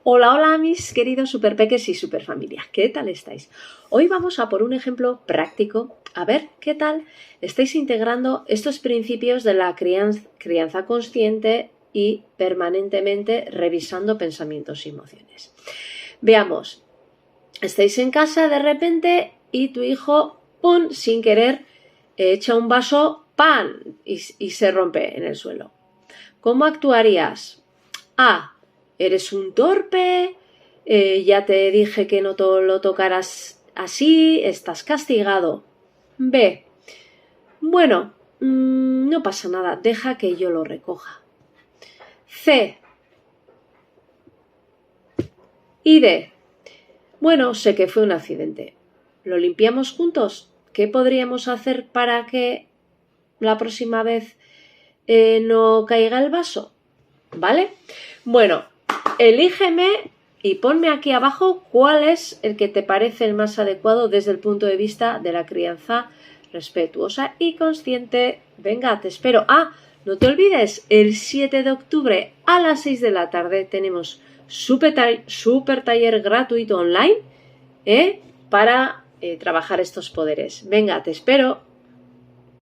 Hola, hola mis queridos superpeques y superfamilia, ¿qué tal estáis? Hoy vamos a por un ejemplo práctico, a ver qué tal estáis integrando estos principios de la crianza consciente y permanentemente revisando pensamientos y emociones. Veamos, estáis en casa de repente y tu hijo, ¡pum!, sin querer, echa un vaso, ¡pam!, y se rompe en el suelo. ¿Cómo actuarías? A. Eres un torpe, ya te dije que no lo tocaras así, estás castigado. B. Bueno, no pasa nada, deja que yo lo recoja. C. Y D. Bueno, sé que fue un accidente. ¿Lo limpiamos juntos? ¿Qué podríamos hacer para que la próxima vez no caiga el vaso? ¿Vale? Bueno, elígeme y ponme aquí abajo cuál es el que te parece el más adecuado desde el punto de vista de la crianza respetuosa y consciente. Venga, te espero. No te olvides, el 7 de octubre a las 6 de la tarde tenemos super taller gratuito online para trabajar estos poderes. Venga, te espero.